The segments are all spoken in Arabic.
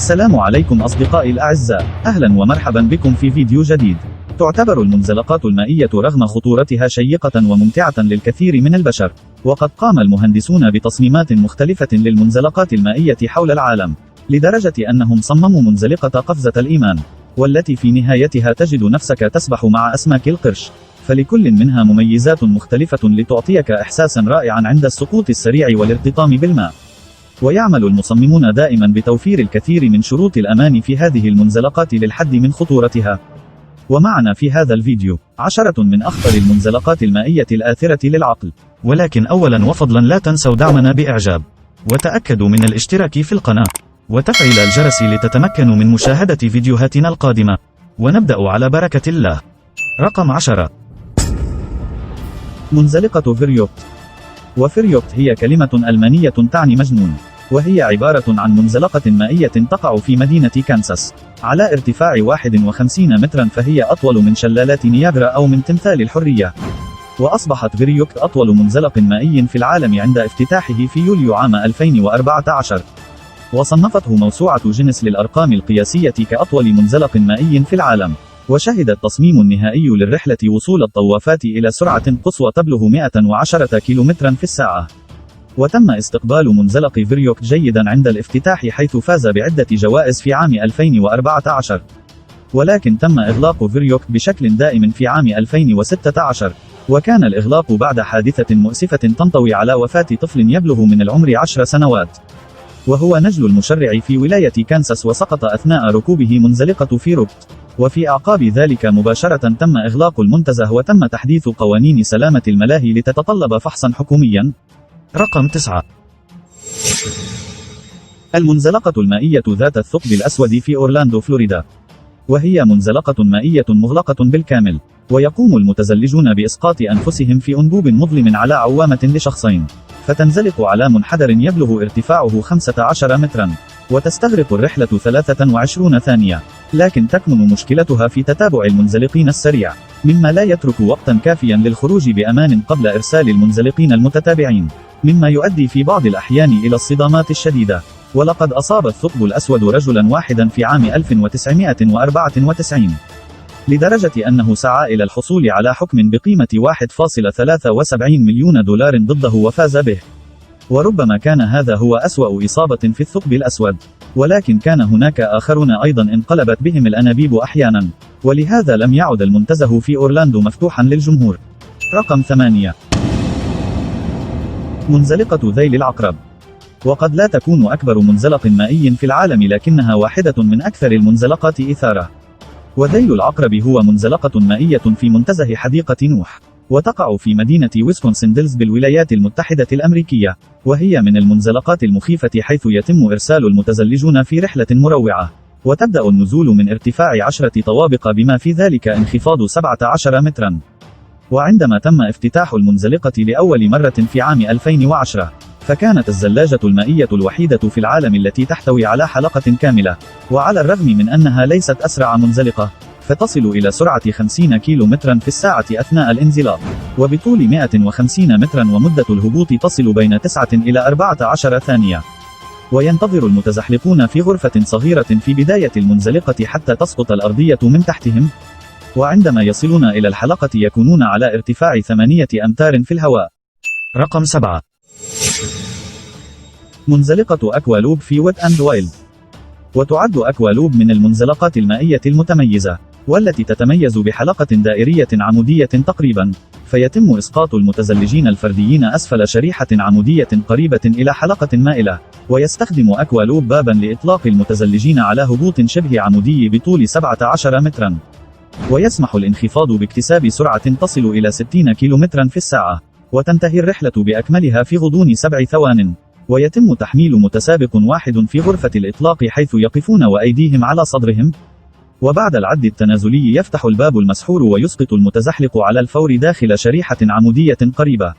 السلام عليكم أصدقائي الأعزاء، أهلا ومرحبا بكم في فيديو جديد. تعتبر المنزلقات المائية رغم خطورتها شيقة وممتعة للكثير من البشر، وقد قام المهندسون بتصميمات مختلفة للمنزلقات المائية حول العالم، لدرجة أنهم صمموا منزلقة قفزة الإيمان، والتي في نهايتها تجد نفسك تسبح مع أسماك القرش، فلكل منها مميزات مختلفة لتعطيك إحساسا رائعا عند السقوط السريع والارتطام بالماء. ويعمل المصممون دائما بتوفير الكثير من شروط الأمان في هذه المنزلقات للحد من خطورتها. ومعنا في هذا الفيديو 10 من أخطر المنزلقات المائية الآثرة للعقل. ولكن أولا وفضلا لا تنسوا دعمنا بإعجاب، وتأكدوا من الاشتراك في القناة، وتفعيل الجرس لتتمكنوا من مشاهدة فيديوهاتنا القادمة. ونبدأ على بركة الله. رقم 10. منزلقة فيريوكت. وفيريوكت هي كلمة ألمانية تعني مجنون، وهي عبارة عن منزلقة مائية تقع في مدينة كانساس على ارتفاع 51 مترا، فهي أطول من شلالات نياجرا أو من تمثال الحرية. وأصبحت فيريوكت أطول منزلق مائي في العالم عند افتتاحه في يوليو عام 2014، وصنفته موسوعة جينيس للأرقام القياسية كأطول منزلق مائي في العالم. وشهد التصميم النهائي للرحلة وصول الطوافات إلى سرعة قصوى تبلغ 110 كيلومترا في الساعة. وتم استقبال منزلق فيريوكت جيدا عند الافتتاح، حيث فاز بعدة جوائز في عام 2014، ولكن تم إغلاق فيريوكت بشكل دائم في عام 2016، وكان الإغلاق بعد حادثة مؤسفة تنطوي على وفاة طفل يبلغ من العمر 10 سنوات، وهو نجل المشرع في ولاية كانساس، وسقط أثناء ركوبه منزلقة فيريوكت. وفي أعقاب ذلك مباشرة تم إغلاق المنتزه، وتم تحديث قوانين سلامة الملاهي لتتطلب فحصا حكوميا. رقم 9. المنزلقة المائية ذات الثقب الأسود في أورلاندو فلوريدا. وهي منزلقة مائية مغلقة بالكامل، ويقوم المتزلجون بإسقاط أنفسهم في أنبوب مظلم على عوامة لشخصين، فتنزلق على منحدر يبلغ ارتفاعه 15 مترا، وتستغرق الرحلة 23 ثانية. لكن تكمن مشكلتها في تتابع المنزلقين السريع، مما لا يترك وقتا كافيا للخروج بأمان قبل إرسال المنزلقين المتتابعين، مما يؤدي في بعض الأحيان إلى الصدامات الشديدة. ولقد أصاب الثقب الأسود رجلا واحدا في عام 1994، لدرجة أنه سعى إلى الحصول على حكم بقيمة 1.73 مليون دولار ضده وفاز به. وربما كان هذا هو أسوأ إصابة في الثقب الأسود، ولكن كان هناك آخرون أيضا انقلبت بهم الأنابيب أحيانا، ولهذا لم يعد المنتزه في أورلاندو مفتوحا للجمهور. رقم 8. منزلقة ذيل العقرب. وقد لا تكون أكبر منزلق مائي في العالم، لكنها واحدة من أكثر المنزلقات إثارة. وذيل العقرب هو منزلقة مائية في منتزه حديقة نوح، وتقع في مدينة ويسكونسن ديلز بالولايات المتحدة الأمريكية. وهي من المنزلقات المخيفة، حيث يتم إرسال المتزلجون في رحلة مروعة، وتبدأ النزول من ارتفاع 10 طوابق، بما في ذلك انخفاض 17 مترا. وعندما تم افتتاح المنزلقة لأول مرة في عام 2010، فكانت الزلاجة المائية الوحيدة في العالم التي تحتوي على حلقة كاملة. وعلى الرغم من أنها ليست أسرع منزلقة، فتصل إلى سرعة 50 كيلومترا في الساعة أثناء الانزلاق، وبطول 150 مترا، ومدة الهبوط تصل بين 9 إلى 14 ثانية. وينتظر المتزحلقون في غرفة صغيرة في بداية المنزلقة حتى تسقط الأرضية من تحتهم، وعندما يصلون إلى الحلقة يكونون على ارتفاع 8 أمتار في الهواء. رقم 7. منزلقة أكوالوب في ويت أند وايلد. وتعد أكوالوب من المنزلقات المائية المتميزة، والتي تتميز بحلقة دائرية عمودية تقريبا، فيتم إسقاط المتزلجين الفرديين أسفل شريحة عمودية قريبة إلى حلقة مائلة. ويستخدم أكوالوب بابا لإطلاق المتزلجين على هبوط شبه عمودي بطول 17 مترا، ويسمح الانخفاض باكتساب سرعة تصل إلى 60 كيلومترا في الساعة، وتنتهي الرحلة بأكملها في غضون 7 ثوان. ويتم تحميل متسابق واحد في غرفة الإطلاق، حيث يقفون وأيديهم على صدرهم، وبعد العد التنازلي يفتح الباب المسحور ويسقط المتزحلق على الفور داخل شريحة عمودية قريبة.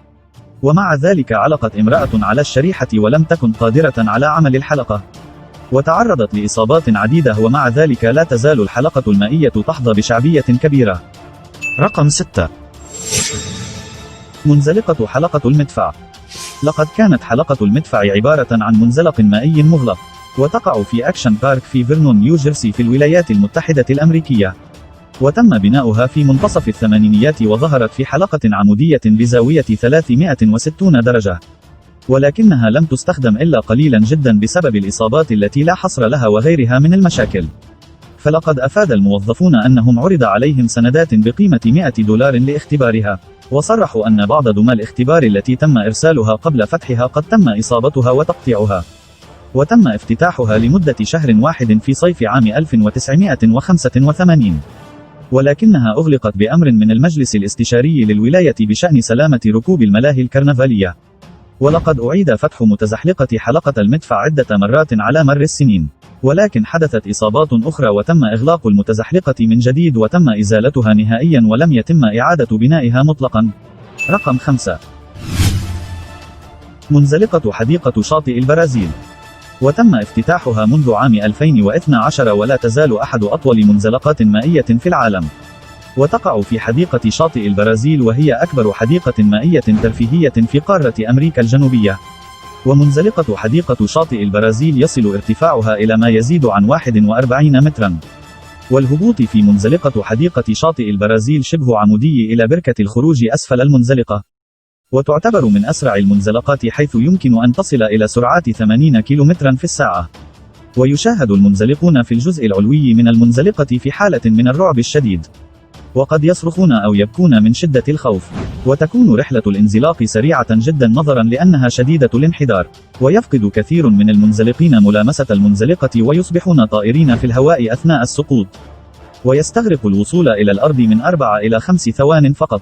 ومع ذلك علقت امرأة على الشريحة ولم تكن قادرة على عمل الحلقة، وتعرضت لإصابات عديدة، ومع ذلك لا تزال الحلقة المائية تحظى بشعبية كبيرة. رقم 6. منزلقة حلقة المدفع. لقد كانت حلقة المدفع عبارة عن منزلق مائي مغلق، وتقع في أكشن بارك في فيرنون نيوجيرسي في الولايات المتحدة الأمريكية. وتم بناؤها في منتصف الثمانينيات وظهرت في حلقة عمودية بزاوية 360 درجة. ولكنها لم تستخدم إلا قليلا جدا بسبب الإصابات التي لا حصر لها وغيرها من المشاكل. فلقد أفاد الموظفون أنهم عرض عليهم سندات بقيمة $100 لاختبارها، وصرحوا أن بعض دمى الاختبار التي تم إرسالها قبل فتحها قد تم إصابتها وتقطيعها. وتم افتتاحها لمدة شهر واحد في صيف عام 1985. ولكنها أغلقت بأمر من المجلس الاستشاري للولاية بشأن سلامة ركوب الملاهي الكرنفالية. ولقد أعيد فتح متزحلقة حلقة المدفع عدة مرات على مر السنين، ولكن حدثت إصابات أخرى وتم إغلاق المتزحلقة من جديد وتم إزالتها نهائيا ولم يتم إعادة بنائها مطلقا. رقم 5. منزلقة حديقة شاطئ البرازيل. وتم افتتاحها منذ عام 2012 ولا تزال أحد أطول منزلقات مائية في العالم. وتقع في حديقة شاطئ البرازيل وهي أكبر حديقة مائية ترفيهية في قارة أمريكا الجنوبية. ومنزلقة حديقة شاطئ البرازيل يصل ارتفاعها إلى ما يزيد عن 41 مترا. والهبوط في منزلقة حديقة شاطئ البرازيل شبه عمودي إلى بركة الخروج أسفل المنزلقة. وتعتبر من أسرع المنزلقات حيث يمكن أن تصل إلى سرعات 80 كيلومترا في الساعة. ويشاهد المنزلقون في الجزء العلوي من المنزلقة في حالة من الرعب الشديد، وقد يصرخون أو يبكون من شدة الخوف. وتكون رحلة الانزلاق سريعة جدا نظرا لأنها شديدة الانحدار. ويفقد كثير من المنزلقين ملامسة المنزلقة ويصبحون طائرين في الهواء أثناء السقوط. ويستغرق الوصول إلى الأرض من 4 إلى 5 ثوان فقط.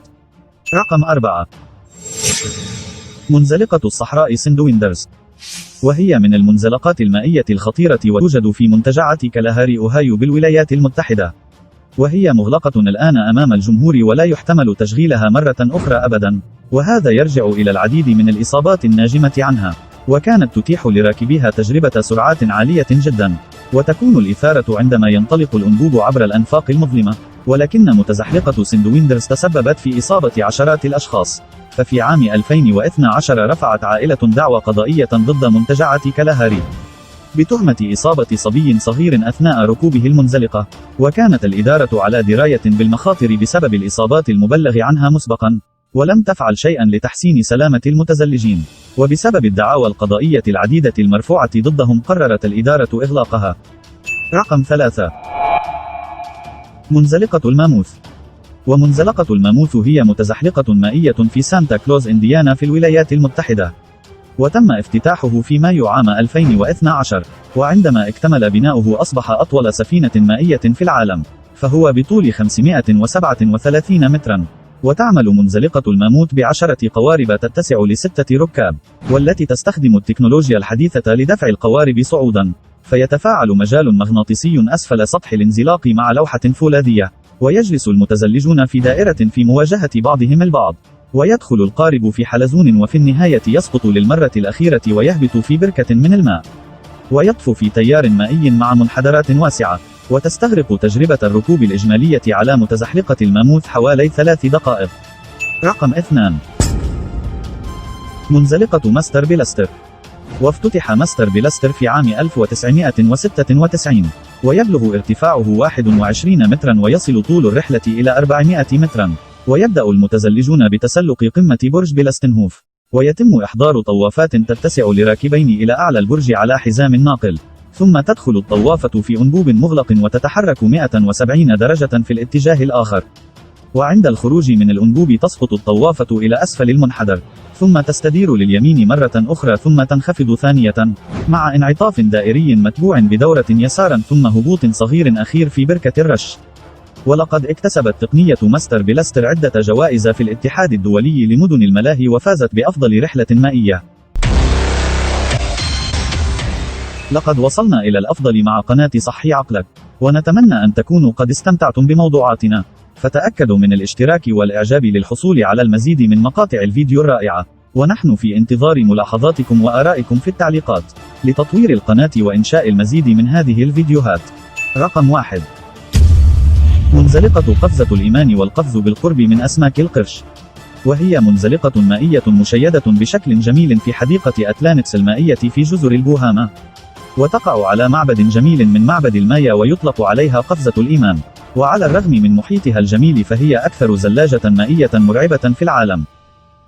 رقم 4. منزلقة الصحراء سندويندرز. وهي من المنزلقات المائية الخطيرة وتوجد في منتجعة كالاهاري أوهايو بالولايات المتحدة. وهي مغلقة الآن أمام الجمهور ولا يحتمل تشغيلها مرة أخرى أبدا. وهذا يرجع إلى العديد من الإصابات الناجمة عنها. وكانت تتيح لراكبيها تجربة سرعات عالية جدا. وتكون الإثارة عندما ينطلق الأنبوب عبر الأنفاق المظلمة. ولكن متزحلقة سندويندرز تسببت في إصابة عشرات الأشخاص. ففي عام 2012 رفعت عائلة دعوى قضائية ضد منتجعة كالاهاري بتهمة إصابة صبي صغير أثناء ركوبه المنزلقة. وكانت الإدارة على دراية بالمخاطر بسبب الإصابات المبلغ عنها مسبقا، ولم تفعل شيئا لتحسين سلامة المتزلجين. وبسبب الدعاوى القضائية العديدة المرفوعة ضدهم قررت الإدارة إغلاقها. رقم 3. منزلقة الماموث. ومنزلقة الماموث هي متزحلقة مائية في سانتا كلوز إنديانا في الولايات المتحدة. وتم افتتاحه في مايو عام 2012. وعندما اكتمل بناؤه أصبح أطول سفينة مائية في العالم، فهو بطول 537 مترا. وتعمل منزلقة الماموث ب10 قوارب تتسع ل6 ركاب، والتي تستخدم التكنولوجيا الحديثة لدفع القوارب صعودا. فيتفاعل مجال مغناطيسي أسفل سطح الانزلاق مع لوحة فولاذية، ويجلس المتزلجون في دائرة في مواجهة بعضهم البعض. ويدخل القارب في حلزون وفي النهاية يسقط للمرة الأخيرة ويهبط في بركة من الماء. ويطفو في تيار مائي مع منحدرات واسعة. وتستغرق تجربة الركوب الإجمالية على متزحلقة الماموث حوالي 3 دقائق. رقم 2. منزلقة ماستر بلاستر. وافتتح ماستر بلاستر في عام 1996. ويبلغ ارتفاعه 21 مترا ويصل طول الرحلة إلى 400 مترا. ويبدأ المتزلجون بتسلق قمة برج بلاستنهوف. ويتم إحضار طوافات تتسع لراكبين إلى أعلى البرج على حزام ناقل. ثم تدخل الطوافة في أنبوب مغلق وتتحرك 170 درجة في الاتجاه الآخر. وعند الخروج من الأنبوب تسقط الطوافة إلى أسفل المنحدر، ثم تستدير لليمين مرة أخرى ثم تنخفض ثانية، مع انعطاف دائري متبوع بدورة يسارا ثم هبوط صغير أخير في بركة الرش. ولقد اكتسبت تقنية ماستر بلاستر عدة جوائز في الاتحاد الدولي لمدن الملاهي وفازت بأفضل رحلة مائية. لقد وصلنا إلى الأفضل مع قناة صحي عقلك، ونتمنى أن تكونوا قد استمتعتم بموضوعاتنا. فتأكدوا من الاشتراك والإعجاب للحصول على المزيد من مقاطع الفيديو الرائعة. ونحن في انتظار ملاحظاتكم وآرائكم في التعليقات لتطوير القناة وإنشاء المزيد من هذه الفيديوهات. رقم 1. منزلقة قفزة الإيمان والقفز بالقرب من أسماك القرش. وهي منزلقة مائية مشيدة بشكل جميل في حديقة أتلانتس المائية في جزر البوهاما. وتقع على معبد جميل من معبد المايا ويطلق عليها قفزة الإيمان. وعلى الرغم من محيطها الجميل فهي أكثر زلاجة مائية مرعبة في العالم.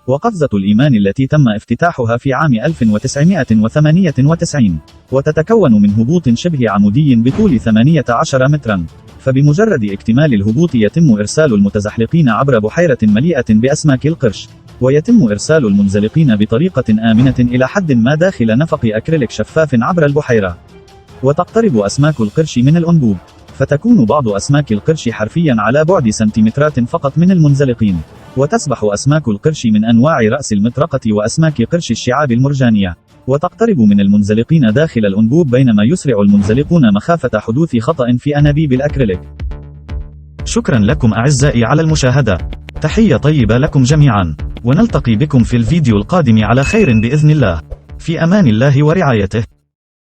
وقفزة الإيمان التي تم افتتاحها في عام 1998 وتتكون من هبوط شبه عمودي بطول 18 مترا. فبمجرد اكتمال الهبوط يتم إرسال المتزحلقين عبر بحيرة مليئة بأسماك القرش. ويتم إرسال المنزلقين بطريقة آمنة إلى حد ما داخل نفق أكريليك شفاف عبر البحيرة. وتقترب أسماك القرش من الأنبوب، فتكون بعض أسماك القرش حرفيا على بعد سنتيمترات فقط من المنزلقين. وتسبح أسماك القرش من أنواع رأس المطرقة وأسماك قرش الشعاب المرجانية، وتقترب من المنزلقين داخل الأنبوب بينما يسرع المنزلقون مخافة حدوث خطأ في أنابيب الأكريليك. شكرا لكم أعزائي على المشاهدة. تحية طيبة لكم جميعا، ونلتقي بكم في الفيديو القادم على خير بإذن الله. في أمان الله ورعايته.